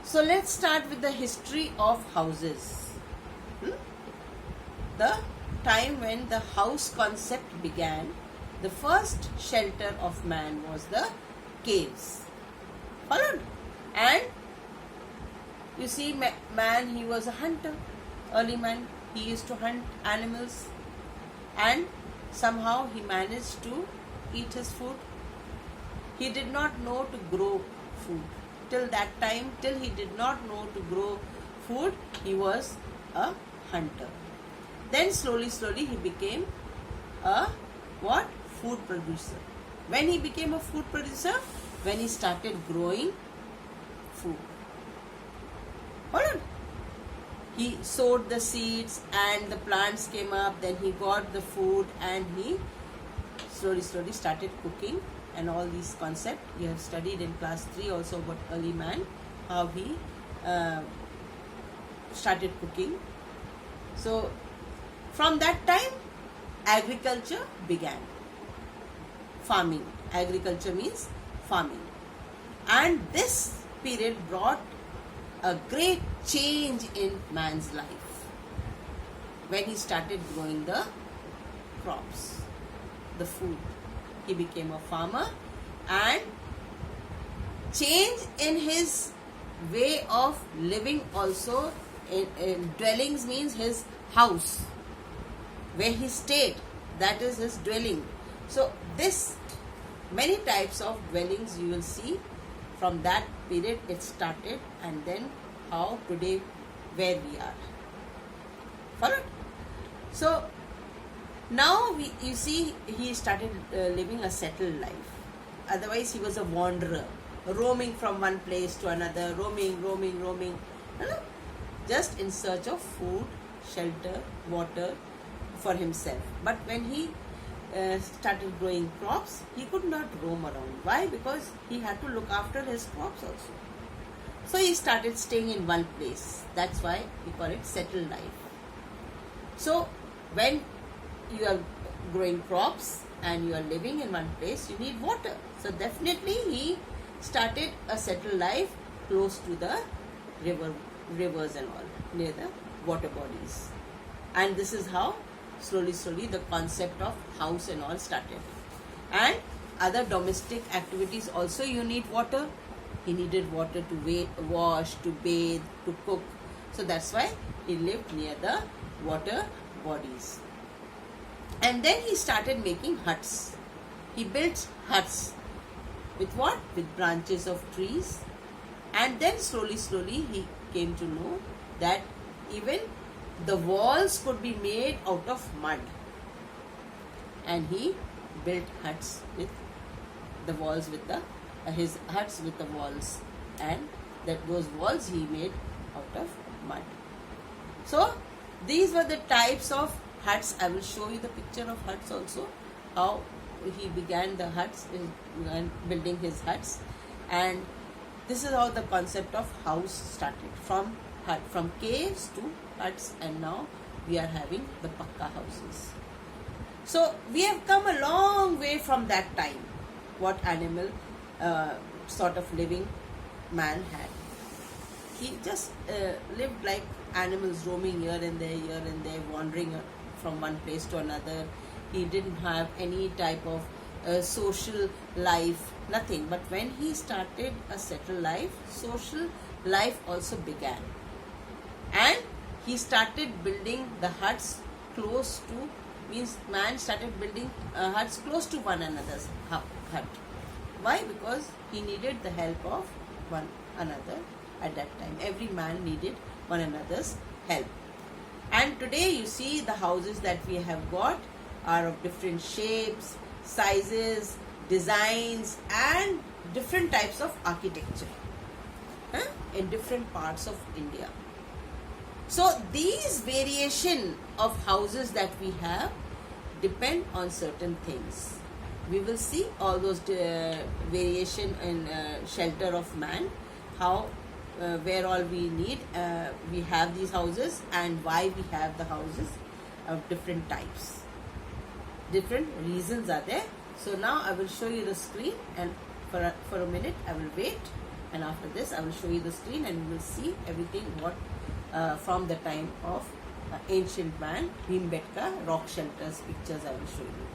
So let's start with the history of houses. The time when the house concept began, the first shelter of man was the caves. Followed? And you see, man, he was a hunter. Early man, he used to hunt animals, and somehow he managed to eat his food. He did not know to grow food. Till that time, till he did not know to grow food, he was a hunter. Then slowly he became a what? Food producer. When he became a food producer, when he started growing food. Hold on. He sowed the seeds and the plants came up, then he got the food and he slowly started cooking, and all these concepts we have studied in class 3 also about early man, how he started cooking. So from that time agriculture began. Farming. Agriculture means farming. And this period brought a great change in man's life when he started growing the crops, the food. He became a farmer, and change in his way of living also. In dwellings means his house where he stayed, that is his dwelling. So this many types of dwellings you will see. From that period it started, and then how today where we are. Followed? So now you see he started living a settled life. Otherwise he was a wanderer, roaming from one place to another, roaming, just in search of food, shelter, water for himself. But when he started growing crops, he could not roam around. Why? Because he had to look after his crops also. So he started staying in one place. That's why we call it settled life. So when you are growing crops and you are living in one place, you need water. So definitely he started a settled life close to the rivers and all, near the water bodies. And this is how slowly the concept of house and all started. And other domestic activities also, you need water. He needed water to wash, to bathe, to cook. So that's why he lived near the water bodies. And then he started making huts. He built huts with what? With branches of trees. And then slowly he came to know that even the walls could be made out of mud. And he built huts with the walls, with the his huts with the walls, and those walls he made out of mud. So these were the types of huts. I will show you the picture of huts also, how he began the huts, building his huts. And this is how the concept of house started, from caves to huts, and now we are having the pakka houses. So we have come a long way from that time. What animal sort of living man had. He just lived like animals, roaming here and there, wandering from one place to another. He didn't have any type of social life, nothing. But when he started a settled life, social life also began. And he started building the huts close to, means man started building huts close to one another's hut. Why? Because he needed the help of one another at that time. Every man needed one another's help. And today you see the houses that we have got are of different shapes, sizes, designs, and different types of architecture in different parts of India. So these variation of houses that we have depend on certain things. We will see all those variation in shelter of man, how where all we need, we have these houses, and why we have the houses of different types. Different reasons are there. So now I will show you the screen, and for a minute I will wait. and after this I will show you the screen and you will see everything what from the time of ancient man Bhimbetka rock shelters pictures I will show you.